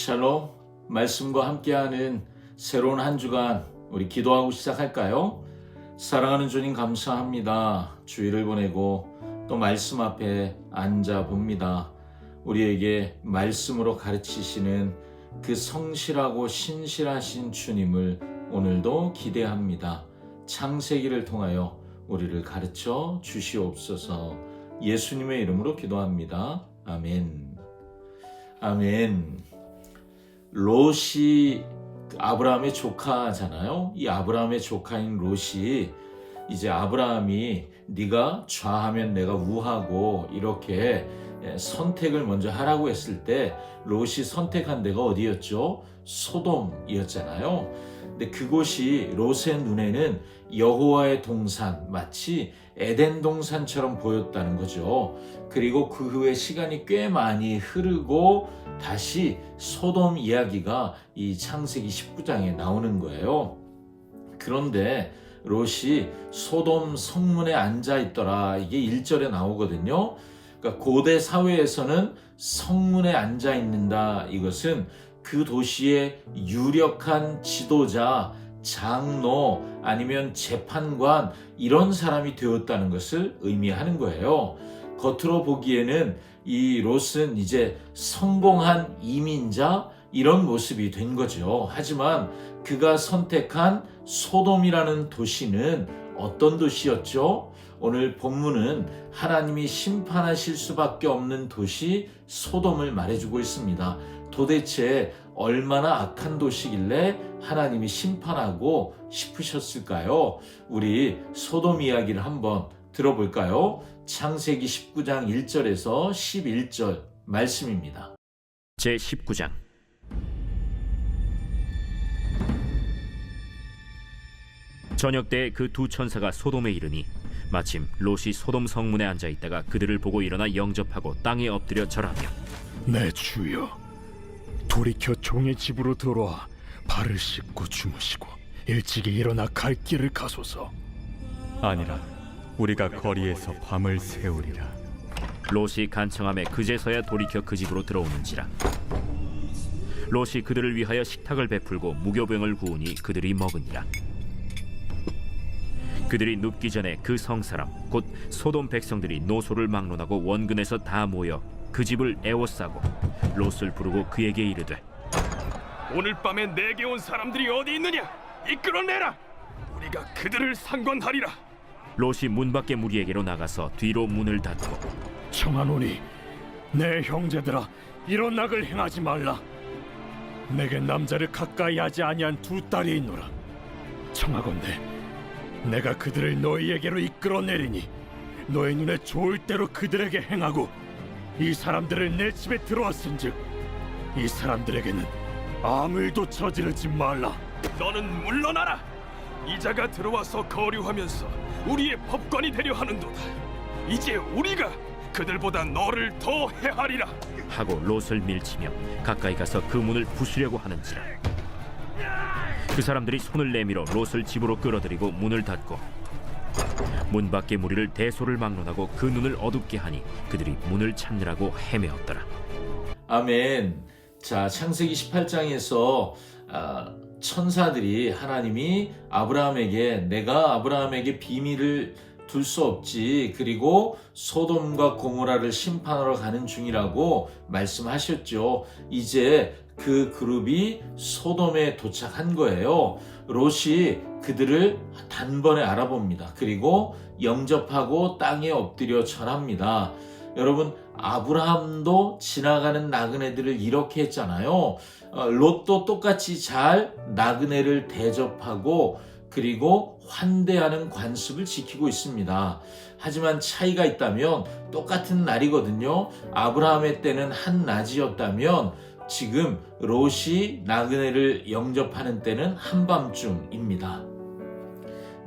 샬롬, 말씀과 함께하는 새로운 한 주간 우리 기도하고 시작할까요? 사랑하는 주님 감사합니다. 주일을 보내고 또 말씀 앞에 앉아봅니다. 우리에게 말씀으로 가르치시는 그 성실하고 신실하신 주님을 오늘도 기대합니다. 창세기를 통하여 우리를 가르쳐 주시옵소서. 예수님의 이름으로 기도합니다. 아멘. 아멘. 롯이 아브라함의 조카잖아요. 이 아브라함의 조카인 롯이 이제 아브라함이 네가 좌하면 내가 우하고 이렇게 선택을 먼저 하라고 했을 때 롯이 선택한 데가 어디였죠? 소돔이었잖아요. 근데 그곳이 롯의 눈에는 여호와의 동산, 마치 에덴 동산처럼 보였다는 거죠. 그리고 그 후에 시간이 꽤 많이 흐르고 다시 소돔 이야기가 이 창세기 19장에 나오는 거예요. 그런데 롯이 소돔 성문에 앉아 있더라. 이게 1절에 나오거든요. 그러니까 고대 사회에서는 성문에 앉아 있는다. 이것은 그 도시의 유력한 지도자, 장로 아니면 재판관 이런 사람이 되었다는 것을 의미하는 거예요. 겉으로 보기에는 이 롯은 이제 성공한 이민자 이런 모습이 된 거죠. 하지만 그가 선택한 소돔이라는 도시는 어떤 도시였죠? 오늘 본문은 하나님이 심판하실 수밖에 없는 도시 소돔을 말해주고 있습니다. 도대체 얼마나 악한 도시길래 하나님이 심판하고 싶으셨을까요? 우리 소돔 이야기를 한번 들어볼까요? 창세기 19장 1절에서 11절 말씀입니다. 제19장. 저녁 때 그 두 천사가 소돔에 이르니 마침 롯이 소돔 성문에 앉아 있다가 그들을 보고 일어나 영접하고 땅에 엎드려 절하며 내 주여, 돌이켜 종의 집으로 들어와 발을 씻고 주무시고 일찍이 일어나 갈 길을 가소서. 아니라 우리가 거리에서 밤을 새우리라. 롯이 간청함에 그제서야 돌이켜 그 집으로 들어오는지라. 롯이 그들을 위하여 식탁을 베풀고 무교병을 구우니 그들이 먹으니라. 그들이 눕기 전에 그 성사람 곧 소돔 백성들이 노소를 막론하고 원근에서 다 모여 그 집을 에워싸고 롯을 부르고 그에게 이르되 오늘 밤에 내게 온 사람들이 어디 있느냐? 이끌어내라. 우리가 그들을 상관하리라. 롯이 문 밖에 무리에게로 나가서 뒤로 문을 닫고 청하노니 내 형제들아, 이런 악을 행하지 말라. 내게 남자를 가까이 하지 아니한 두 딸이 있노라. 청하건대 내가 그들을 너희에게로 이끌어내리니 너희 눈에 좋을 대로 그들에게 행하고 이 사람들을 내 집에 들어왔은즉 이 사람들에게는 아무 일도 저지르지 말라. 너는 물러나라. 이자가 들어와서 거류하면서 우리의 법관이 되려 하는도다. 이제 우리가 그들보다 너를 더 해하리라. 하고 롯을 밀치며 가까이 가서 그 문을 부수려고 하는지라. 그 사람들이 손을 내밀어 롯을 집으로 끌어들이고 문을 닫고 문 밖에 무리를 대소를 막론하고 그 눈을 어둡게 하니 그들이 문을 찾느라고 헤매었더라. 아멘. 자, 창세기 18장에서 천사들이 하나님이 아브라함에게 내가 아브라함에게 비밀을 둘 수 없지, 그리고 소돔과 고모라를 심판하러 가는 중이라고 말씀하셨죠. 이제 그 그룹이 소돔에 도착한 거예요. 롯이 그들을 단번에 알아봅니다. 그리고 영접하고 땅에 엎드려 절합니다. 여러분, 아브라함도 지나가는 나그네들을 이렇게 했잖아요. 롯도 똑같이 잘 나그네를 대접하고 그리고 환대하는 관습을 지키고 있습니다. 하지만 차이가 있다면 똑같은 날이거든요. 아브라함의 때는 한낮이었다면 지금 롯이 나그네를 영접하는 때는 한밤중입니다.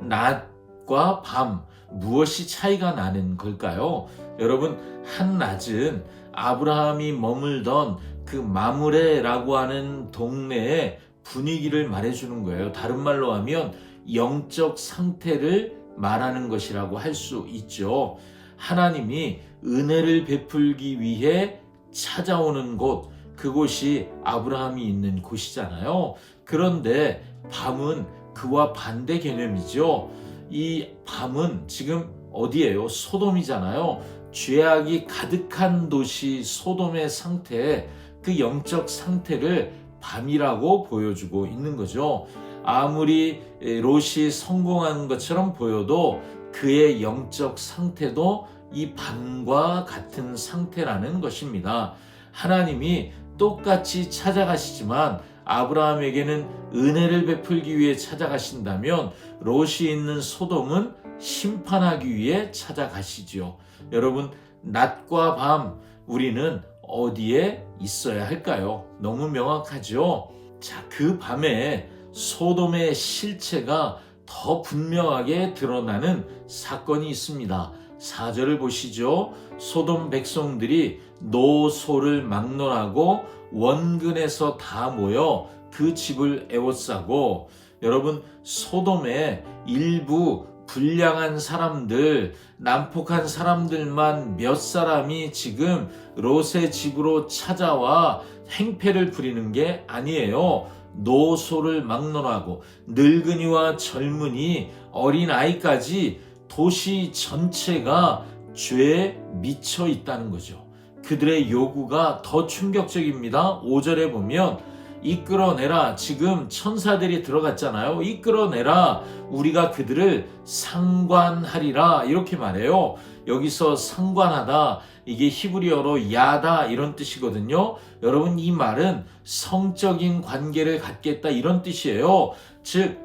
낮과 밤, 무엇이 차이가 나는 걸까요? 여러분, 한낮은 아브라함이 머물던 그 마므레라고 하는 동네의 분위기를 말해주는 거예요. 다른 말로 하면 영적 상태를 말하는 것이라고 할 수 있죠. 하나님이 은혜를 베풀기 위해 찾아오는 곳, 그곳이 아브라함이 있는 곳이잖아요. 그런데 밤은 그와 반대 개념이죠. 이 밤은 지금 어디예요? 소돔이잖아요. 죄악이 가득한 도시 소돔의 상태, 그 영적 상태를 밤이라고 보여주고 있는 거죠. 아무리 롯이 성공한 것처럼 보여도 그의 영적 상태도 이 밤과 같은 상태라는 것입니다. 하나님이 똑같이 찾아가시지만 아브라함에게는 은혜를 베풀기 위해 찾아가신다면 롯이 있는 소돔은 심판하기 위해 찾아가시지요. 여러분, 낮과 밤 우리는 어디에 있어야 할까요? 너무 명확하죠? 자, 그 밤에 소돔의 실체가 더 분명하게 드러나는 사건이 있습니다. 4절을 보시죠. 소돔 백성들이 노소를 막론하고 원근에서 다 모여 그 집을 에워싸고, 여러분, 소돔의 일부 불량한 사람들, 난폭한 사람들만 몇 사람이 지금 롯의 집으로 찾아와 행패를 부리는 게 아니에요. 노소를 막론하고 늙은이와 젊은이, 어린아이까지 도시 전체가 죄에 미쳐 있다는 거죠. 그들의 요구가 더 충격적입니다. 5절에 보면 이끌어내라. 지금 천사들이 들어갔잖아요. 이끌어내라. 우리가 그들을 상관하리라. 이렇게 말해요. 여기서 상관하다, 이게 히브리어로 야다 이런 뜻이거든요. 여러분, 이 말은 성적인 관계를 갖겠다 이런 뜻이에요. 즉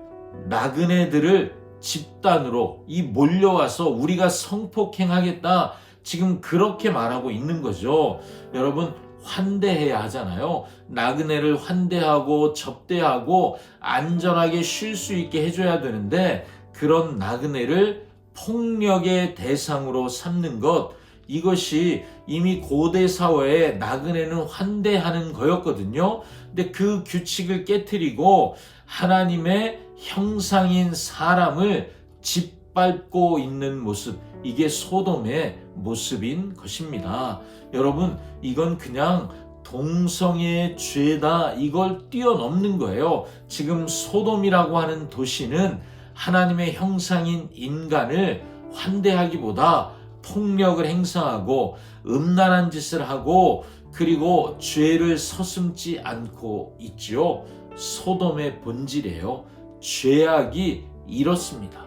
나그네들을 집단으로 이 몰려와서 우리가 성폭행하겠다, 지금 그렇게 말하고 있는 거죠. 여러분, 환대해야 하잖아요. 나그네를 환대하고 접대하고 안전하게 쉴 수 있게 해줘야 되는데, 그런 나그네를 폭력의 대상으로 삼는 것, 이것이 이미 고대 사회에 나그네는 환대하는 거였거든요. 근데 그 규칙을 깨트리고 하나님의 형상인 사람을 짓밟고 있는 모습, 이게 소돔의 모습인 것입니다. 여러분, 이건 그냥 동성애의 죄다, 이걸 뛰어넘는 거예요. 지금 소돔이라고 하는 도시는 하나님의 형상인 인간을 환대하기보다 폭력을 행사하고 음란한 짓을 하고, 그리고 죄를 서슴지 않고 있지요. 소돔의 본질이에요. 죄악이 이렇습니다.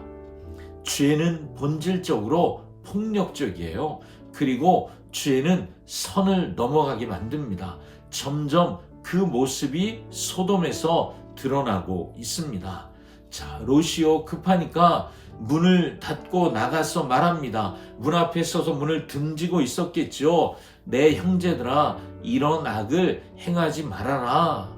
죄는 본질적으로 폭력적이에요. 그리고 죄는 선을 넘어가게 만듭니다. 점점 그 모습이 소돔에서 드러나고 있습니다. 자, 롯이요, 급하니까 문을 닫고 나가서 말합니다. 문 앞에 서서 문을 등지고 있었겠죠. 내 형제들아, 이런 악을 행하지 말아라.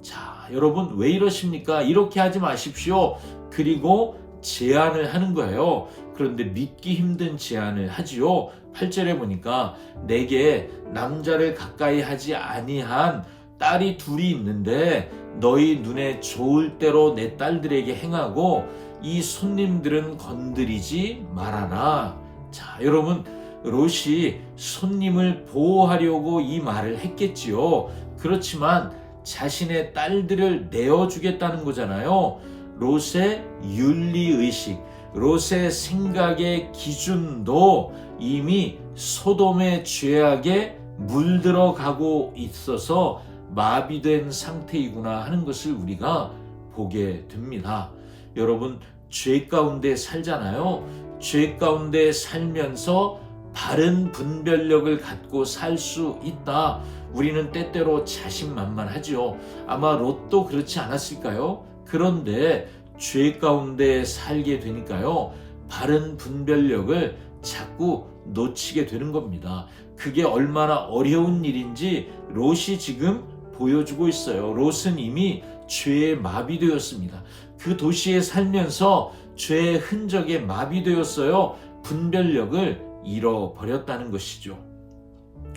자, 여러분, 왜 이러십니까? 이렇게 하지 마십시오. 그리고 제안을 하는 거예요. 그런데 믿기 힘든 제안을 하지요. 8절에 보니까 내게 남자를 가까이 하지 아니한 딸이 둘이 있는데 너희 눈에 좋을 대로 내 딸들에게 행하고 이 손님들은 건드리지 말아라. 자, 여러분, 롯이 손님을 보호하려고 이 말을 했겠지요. 그렇지만 자신의 딸들을 내어주겠다는 거잖아요. 롯의 윤리의식, 롯의 생각의 기준도 이미 소돔의 죄악에 물들어가고 있어서 마비된 상태이구나 하는 것을 우리가 보게 됩니다. 여러분, 죄 가운데 살잖아요. 죄 가운데 살면서 바른 분별력을 갖고 살 수 있다. 우리는 때때로 자신만만하죠. 아마 롯도 그렇지 않았을까요? 그런데 죄 가운데 살게 되니까요, 바른 분별력을 자꾸 놓치게 되는 겁니다. 그게 얼마나 어려운 일인지 롯이 지금 보여주고 있어요. 롯은 이미 죄에 마비되었습니다. 그 도시에 살면서 죄의 흔적에 마비되었어요. 분별력을 잃어버렸다는 것이죠.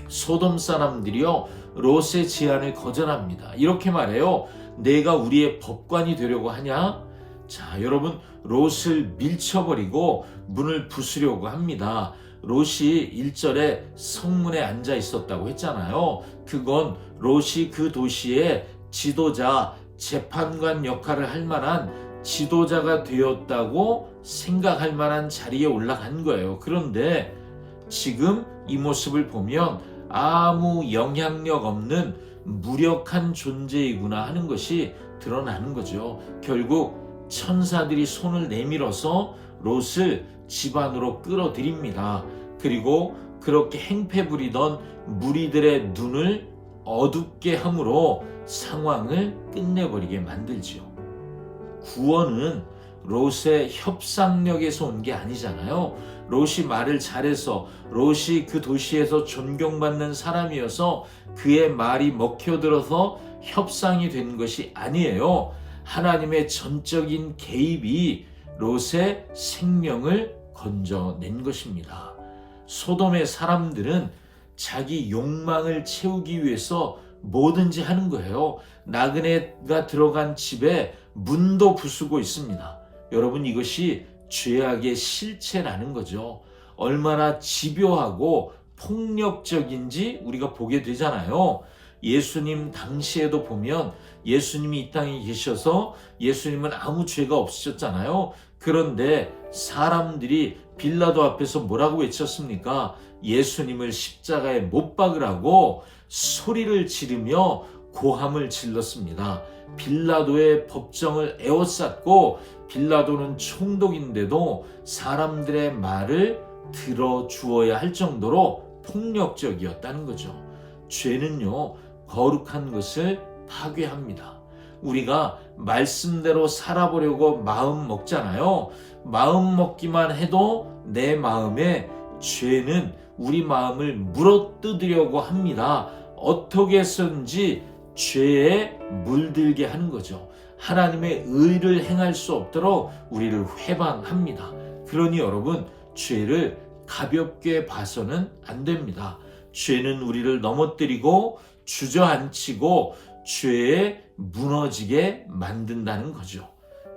소돔 사람들이요, 롯의 제안을 거절합니다. 이렇게 말해요. 내가 우리의 법관이 되려고 하냐? 자, 여러분, 롯을 밀쳐버리고 문을 부수려고 합니다. 롯이 1절에 성문에 앉아 있었다고 했잖아요. 그건 롯이 그 도시의 지도자, 재판관 역할을 할 만한 지도자가 되었다고 생각할 만한 자리에 올라간 거예요. 그런데 지금 이 모습을 보면 아무 영향력 없는 무력한 존재이구나 하는 것이 드러나는 거죠. 결국 천사들이 손을 내밀어서 롯을 집 안으로 끌어들입니다. 그리고 그렇게 행패 부리던 무리들의 눈을 어둡게 함으로 상황을 끝내버리게 만들지요. 구원은 롯의 협상력에서 온 게 아니잖아요. 롯이 말을 잘해서, 롯이 그 도시에서 존경받는 사람이어서 그의 말이 먹혀들어서 협상이 된 것이 아니에요. 하나님의 전적인 개입이 롯의 생명을 건져낸 것입니다. 소돔의 사람들은 자기 욕망을 채우기 위해서 뭐든지 하는 거예요. 나그네가 들어간 집에 문도 부수고 있습니다. 여러분, 이것이 죄악의 실체라는 거죠. 얼마나 집요하고 폭력적인지 우리가 보게 되잖아요. 예수님 당시에도 보면 예수님이 이 땅에 계셔서 예수님은 아무 죄가 없으셨잖아요. 그런데 사람들이 빌라도 앞에서 뭐라고 외쳤습니까? 예수님을 십자가에 못 박으라고 소리를 지르며 고함을 질렀습니다. 빌라도의 법정을 에워쌌고 빌라도는 총독인데도 사람들의 말을 들어주어야 할 정도로 폭력적이었다는 거죠. 죄는요, 거룩한 것을 파괴합니다. 우리가 말씀대로 살아보려고 마음 먹잖아요. 마음 먹기만 해도 내 마음에 죄는 우리 마음을 물어뜯으려고 합니다. 어떻게 해서든지 죄에 물들게 하는 거죠. 하나님의 의를 행할 수 없도록 우리를 회방합니다. 그러니 여러분, 죄를 가볍게 봐서는 안 됩니다. 죄는 우리를 넘어뜨리고 주저앉히고 죄에 무너지게 만든다는 거죠.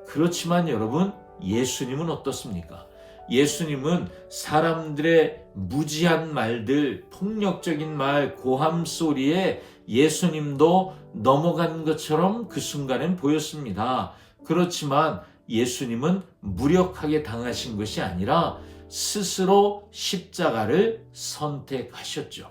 그렇지만 여러분, 예수님은 어떻습니까? 예수님은 사람들의 무지한 말들, 폭력적인 말, 고함 소리에 예수님도 넘어간 것처럼 그 순간엔 보였습니다. 그렇지만 예수님은 무력하게 당하신 것이 아니라 스스로 십자가를 선택하셨죠.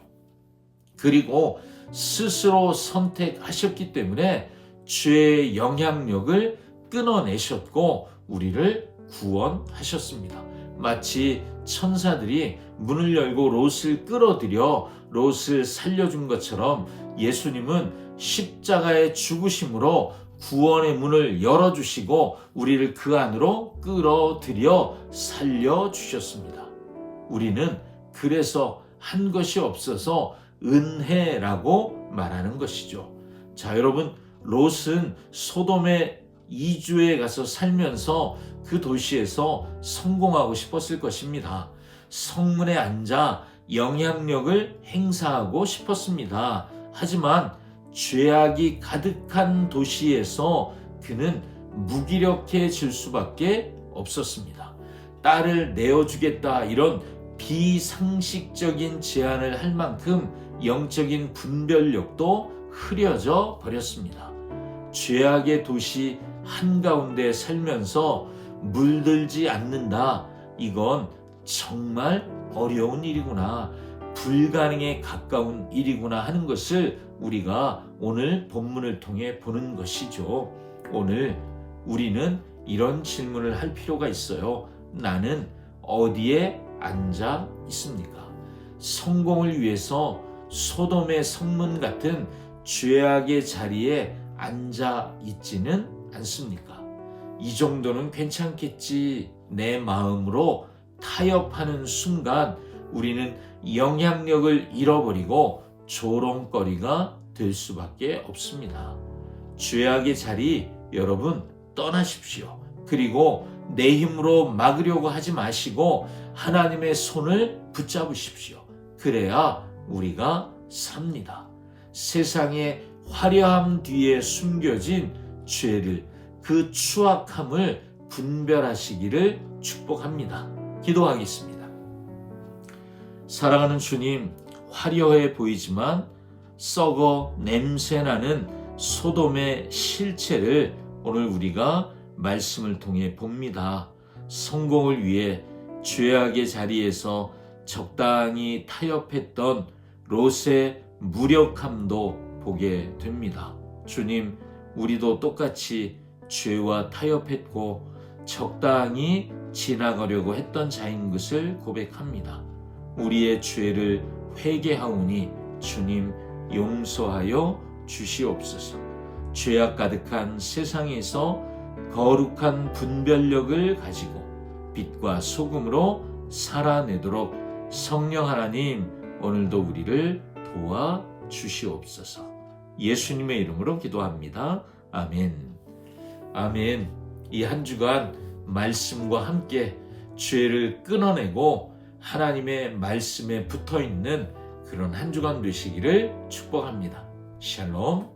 그리고 스스로 선택하셨기 때문에 죄의 영향력을 끊어내셨고 우리를 구원하셨습니다. 마치 천사들이 문을 열고 롯을 끌어들여 롯을 살려준 것처럼 예수님은 십자가의 죽으심으로 구원의 문을 열어주시고 우리를 그 안으로 끌어들여 살려주셨습니다. 우리는 그래서 한 것이 없어서 은혜라고 말하는 것이죠. 자, 여러분, 롯은 소돔의 이주에 가서 살면서 그 도시에서 성공하고 싶었을 것입니다. 성문에 앉아 영향력을 행사하고 싶었습니다. 하지만 죄악이 가득한 도시에서 그는 무기력해질 수밖에 없었습니다. 딸을 내어주겠다, 이런 비상식적인 제안을 할 만큼 영적인 분별력도 흐려져 버렸습니다. 죄악의 도시 한가운데 살면서 물들지 않는다, 이건 정말 어려운 일이구나, 불가능에 가까운 일이구나 하는 것을 우리가 오늘 본문을 통해 보는 것이죠. 오늘 우리는 이런 질문을 할 필요가 있어요. 나는 어디에 앉아 있습니까? 성공을 위해서 소돔의 성문 같은 죄악의 자리에 앉아 있지는 않습니까? 이 정도는 괜찮겠지, 내 마음으로 타협하는 순간 우리는 영향력을 잃어버리고 조롱거리가 될 수밖에 없습니다. 죄악의 자리, 여러분, 떠나십시오. 그리고 내 힘으로 막으려고 하지 마시고 하나님의 손을 붙잡으십시오. 그래야 우리가 삽니다. 세상의 화려함 뒤에 숨겨진 죄를, 그 추악함을 분별하시기를 축복합니다. 기도하겠습니다. 사랑하는 주님, 화려해 보이지만 썩어 냄새나는 소돔의 실체를 오늘 우리가 말씀을 통해 봅니다. 성공을 위해 죄악의 자리에서 적당히 타협했던 롯의 무력함도 보게 됩니다. 주님, 우리도 똑같이 죄와 타협했고 적당히 지나가려고 했던 자인 것을 고백합니다. 우리의 죄를 회개하오니 주님 용서하여 주시옵소서. 죄악 가득한 세상에서 거룩한 분별력을 가지고 빛과 소금으로 살아내도록 성령 하나님 오늘도 우리를 도와 주시옵소서. 예수님의 이름으로 기도합니다. 아멘. 아멘. 이 한 주간 말씀과 함께 죄를 끊어내고 하나님의 말씀에 붙어 있는 그런 한 주간 되시기를 축복합니다. 샬롬.